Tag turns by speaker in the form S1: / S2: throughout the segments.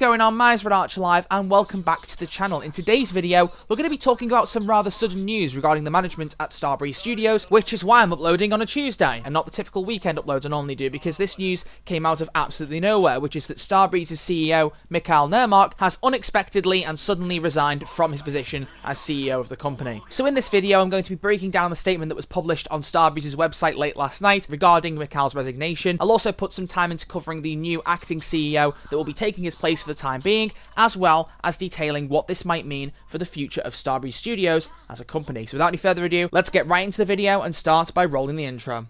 S1: going on? My name's RedArcher and welcome back to the channel. In today's video, we're going to be talking about some rather sudden news regarding the management at Starbreeze Studios, which is why I'm uploading on a Tuesday, and not the typical weekend uploads I normally do, because this news came out of absolutely nowhere, which is that Starbreeze's CEO, Mikhail Nermark, has unexpectedly and suddenly resigned from his position as CEO of the company. So in this video, I'm going to be breaking down the statement that was published on Starbreeze's website late last night regarding Mikhail's resignation. I'll also put some time into covering the new acting CEO that will be taking his place for the time being, as well as detailing what this might mean for the future of Starbreeze Studios as a company. So without any further ado, let's get right into the video and start by rolling the intro.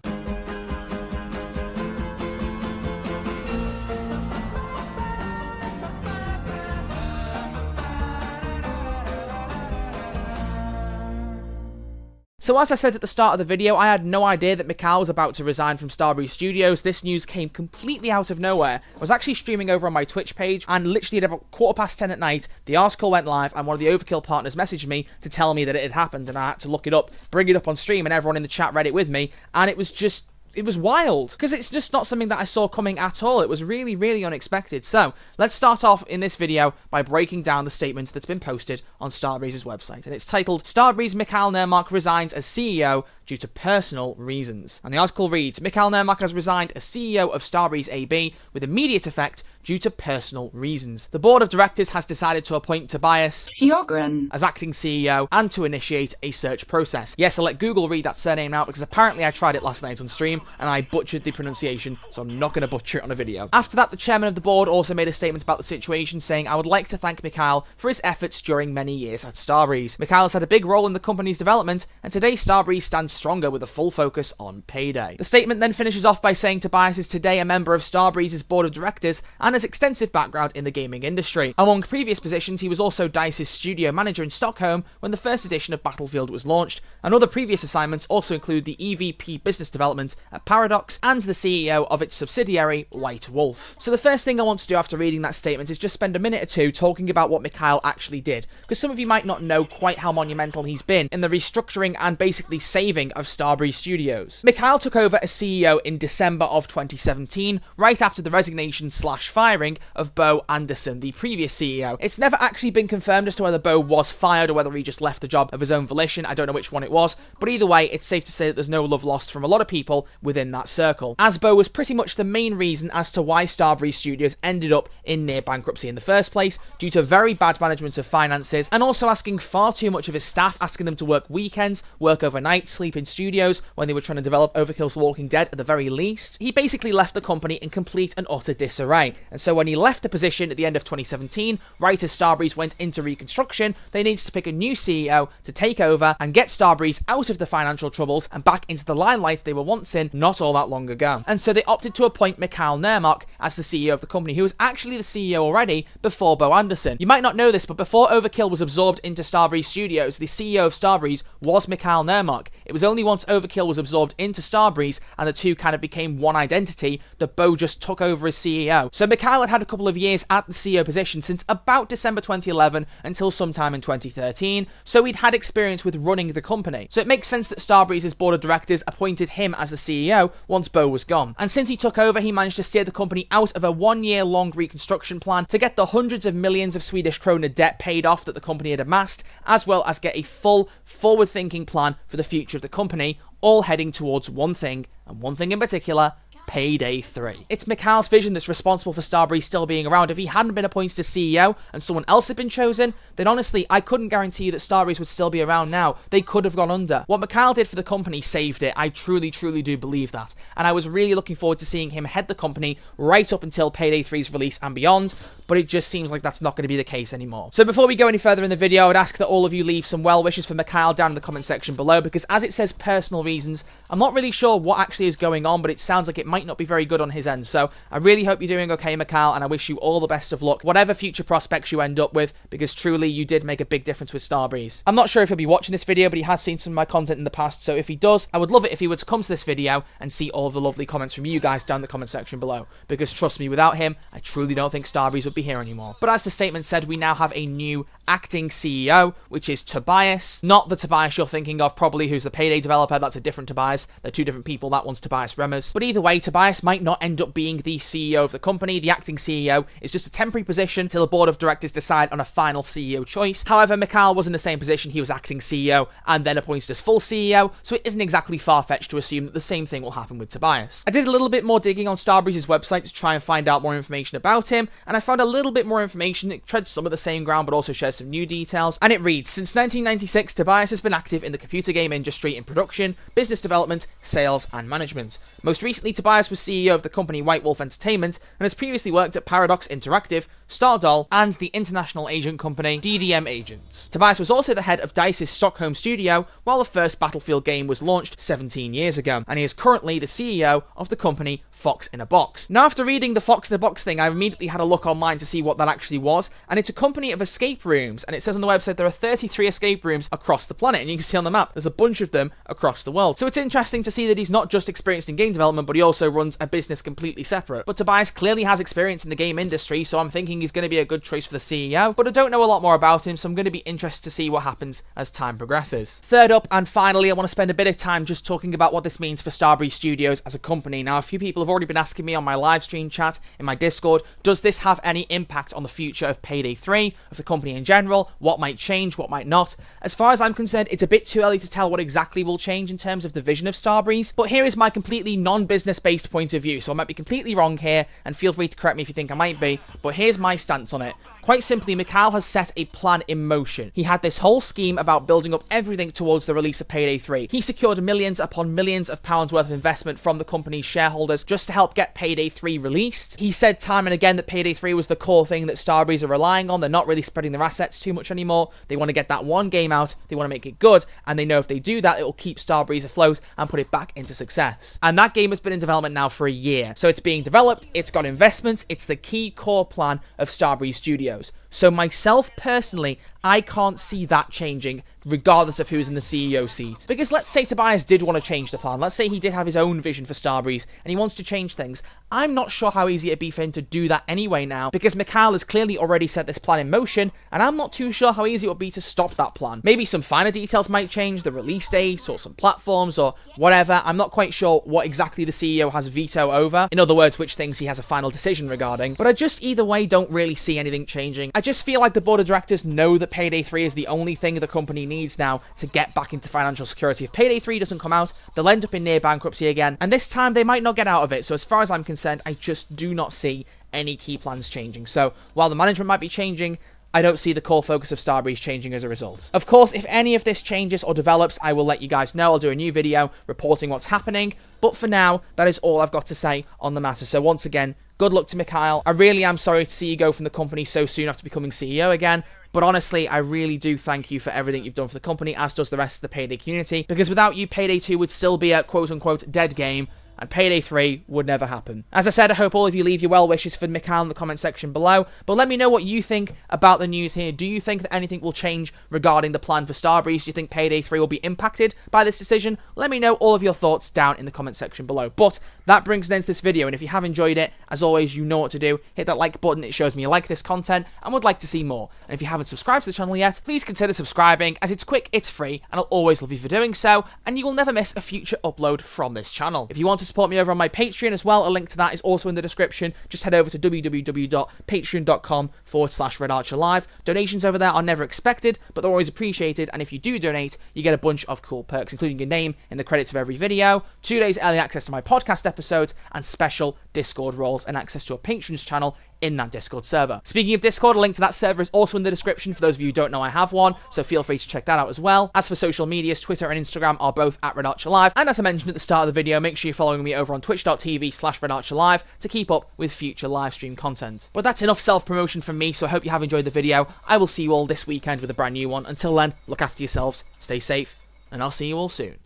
S1: So as I said at the start of the video, I had no idea that Mikhail was about to resign from Starbreeze Studios. This news came completely out of nowhere. I was actually streaming over on my Twitch page, and literally at about 10:15 at night, the article went live, and one of the Overkill partners messaged me to tell me that it had happened, and I had to look it up, bring it up on stream, and everyone in the chat read it with me, and it was wild, because it's just not something that I saw coming at all. It was really, really unexpected. So, let's start off in this video by breaking down the statement that's been posted on Starbreeze's website. And it's titled, Starbreeze Mikhail Nermark resigns as CEO due to personal reasons. And the article reads, Mikhail Nermark has resigned as CEO of Starbreeze AB with immediate effect due to personal reasons. The board of directors has decided to appoint Mathias Tyler as acting CEO and to initiate a search process. Yes, I'll let Google read that surname out because apparently I tried it last night on stream and I butchered the pronunciation, so I'm not going to butcher it on a video. After that, the chairman of the board also made a statement about the situation, saying, I would like to thank Mikhail for his efforts during many years at Starbreeze. Mikhail has had a big role in the company's development, and today Starbreeze stands stronger with a full focus on Payday. The statement then finishes off by saying Tobias is today a member of Starbreeze's board of directors and has extensive background in the gaming industry. Among previous positions, he was also DICE's studio manager in Stockholm when the first edition of Battlefield was launched, and other previous assignments also include the EVP Business Development at Paradox and the CEO of its subsidiary, White Wolf. So the first thing I want to do after reading that statement is just spend a minute or two talking about what Mikhail actually did, because some of you might not know quite how monumental he's been in the restructuring and basically saving of Starbreeze Studios. Mikhail took over as CEO in December of 2017, right after the resignation/firing of Bo Anderson, the previous CEO. It's never actually been confirmed as to whether Bo was fired or whether he just left the job of his own volition. I don't know which one it was, but either way, it's safe to say that there's no love lost from a lot of people within that circle, as Bo was pretty much the main reason as to why Starbreeze Studios ended up in near bankruptcy in the first place, due to very bad management of finances, and also asking far too much of his staff, asking them to work weekends, work overnight, sleep in studios when they were trying to develop Overkill's Walking Dead at the very least. He basically left the company in complete and utter disarray, and so when he left the position at the end of 2017, right as Starbreeze went into reconstruction, they needed to pick a new CEO to take over and get Starbreeze out of the financial troubles and back into the limelight they were once in not all that long ago. And so they opted to appoint Mikhail Nermark as the CEO of the company, who was actually the CEO already before Bo Anderson. You might not know this, but before Overkill was absorbed into Starbreeze Studios, the CEO of Starbreeze was Mikhail Nermark. It was only once Overkill was absorbed into Starbreeze and the two kind of became one identity that Bo just took over as CEO. So Mikhail had a couple of years at the CEO position since about December 2011 until sometime in 2013, so he'd had experience with running the company. So it makes sense that Starbreeze's board of directors appointed him as the CEO once Bo was gone. And since he took over, he managed to steer the company out of a 1-year-long reconstruction plan to get the hundreds of millions of Swedish krona debt paid off that the company had amassed, as well as get a full, forward-thinking plan for the future of the company, all heading towards one thing, and one thing in particular: Payday 3. It's Mikhail's vision that's responsible for Starbreeze still being around. If he hadn't been appointed as CEO and someone else had been chosen, then honestly, I couldn't guarantee you that Starbreeze would still be around now. They could have gone under. What Mikhail did for the company saved it. I truly, truly do believe that. And I was really looking forward to seeing him head the company right up until Payday 3's release and beyond, but it just seems like that's not going to be the case anymore. So before we go any further in the video, I would ask that all of you leave some well wishes for Mikhail down in the comment section below, because as it says personal reasons, I'm not really sure what actually is going on, but it sounds like it might not be very good on his end. So I really hope you're doing okay, Mikhail, and I wish you all the best of luck, whatever future prospects you end up with, because truly you did make a big difference with Starbreeze. I'm not sure if he'll be watching this video, but he has seen some of my content in the past, so if he does, I would love it if he were to come to this video and see all of the lovely comments from you guys down in the comment section below, because trust me, without him, I truly don't think Starbreeze would won't be here anymore. But as the statement said, we now have a new acting CEO, which is Tobias. Not the Tobias you're thinking of, probably, who's the Payday developer. That's a different Tobias. They're two different people. That one's Tobias Remmers. But either way, Tobias might not end up being the CEO of the company. The acting CEO is just a temporary position till the board of directors decide on a final CEO choice. However, Mikhail was in the same position. He was acting CEO and then appointed as full CEO, so it isn't exactly far-fetched to assume that the same thing will happen with Tobias. I did a little bit more digging on Starbreeze's website to try and find out more information about him, and I found a little bit more information. It treads some of the same ground, but also shares some new details. And it reads, since 1996, Tobias has been active in the computer game industry in production, business development, sales, and management. Most recently, Tobias was CEO of the company White Wolf Entertainment, and has previously worked at Paradox Interactive, Stardoll, and the international agent company DDM Agents. Tobias was also the head of DICE's Stockholm studio, while the first Battlefield game was launched 17 years ago, and he is currently the CEO of the company Fox in a Box. Now, after reading the Fox in a Box thing, I immediately had a look online to see what that actually was, and it's a company of escape rooms, and it says on the website there are 33 escape rooms across the planet, and you can see on the map there's a bunch of them across the world. So it's interesting to see that he's not just experienced in game development, but he also runs a business completely separate. But Tobias clearly has experience in the game industry, so I'm thinking he's going to be a good choice for the CEO, but I don't know a lot more about him, so I'm going to be interested to see what happens as time progresses. Third up, and finally, I want to spend a bit of time just talking about what this means for Starbreeze Studios as a company. Now, a few people have already been asking me on my live stream chat, in my Discord, does this have any impact on the future of Payday 3, of the company in general? What might change, what might not? As far as I'm concerned, it's a bit too early to tell what exactly will change in terms of the vision of Starbreeze, but here is my completely non-business based point of view, so I might be completely wrong here, and feel free to correct me if you think I might be, but here's my stance on it. Quite simply, Mikhail has set a plan in motion. He had this whole scheme about building up everything towards the release of Payday 3. He secured millions upon millions of pounds worth of investment from the company's shareholders just to help get Payday 3 released. He said time and again that Payday 3 was the core thing that Starbreeze are relying on. They're not really spreading their assets too much anymore. They want to get that one game out, they want to make it good, and they know if they do that, it will keep Starbreeze afloat and put it back into success. And that game has been in development now for a year. So it's being developed, it's got investments, it's the key core plan of Starbreeze Studios. So myself, personally, I can't see that changing, regardless of who's in the CEO seat. Because let's say Tobias did want to change the plan. Let's say he did have his own vision for Starbreeze, and he wants to change things. I'm not sure how easy it'd be for him to do that anyway now, because Mikhail has clearly already set this plan in motion, and I'm not too sure how easy it would be to stop that plan. Maybe some finer details might change, the release date, or some platforms, or whatever. I'm not quite sure what exactly the CEO has veto over. In other words, which things he has a final decision regarding. But I just, either way, don't really see anything changing. I just feel like the board of directors know that Payday 3 is the only thing the company needs now to get back into financial security. If Payday 3 doesn't come out, they'll end up in near bankruptcy again, and this time they might not get out of it. So as far as I'm concerned, I just do not see any key plans changing. So while the management might be changing, I don't see the core focus of Starbreeze changing as a result. Of course, if any of this changes or develops, I will let you guys know. I'll do a new video reporting what's happening. But for now, that is all I've got to say on the matter. So once again, good luck to Mikhail. I really am sorry to see you go from the company so soon after becoming CEO again. But honestly, I really do thank you for everything you've done for the company, as does the rest of the Payday community. Because without you, Payday 2 would still be a quote-unquote dead game, and Payday 3 would never happen. As I said, I hope all of you leave your well wishes for Mikhail in the comment section below, but let me know what you think about the news here. Do you think that anything will change regarding the plan for Starbreeze? Do you think Payday 3 will be impacted by this decision? Let me know all of your thoughts down in the comment section below. But that brings an end to this video, and if you have enjoyed it, as always, you know what to do. Hit that like button, it shows me you like this content and would like to see more. And if you haven't subscribed to the channel yet, please consider subscribing, as it's quick, it's free, and I'll always love you for doing so, and you will never miss a future upload from this channel. If you want to support me over on my Patreon as well, a link to that is also in the description. Just head over to www.patreon.com/RedArcherLive. Donations over there are never expected, but they're always appreciated, and if you do donate, you get a bunch of cool perks, including your name in the credits of every video, 2 days early access to my podcast episodes, and special Discord roles and access to a Patreon's channel in that Discord server. Speaking of Discord, a link to that server is also in the description for those of you who don't know I have one, so feel free to check that out as well. As for social medias, Twitter and Instagram are both at RedArcherLive, and as I mentioned at the start of the video, make sure you're following me over on twitch.tv/RedArcherLive to keep up with future live stream content. But that's enough self-promotion from me, so I hope you have enjoyed the video. I will see you all this weekend with a brand new one. Until then, look after yourselves, stay safe, and I'll see you all soon.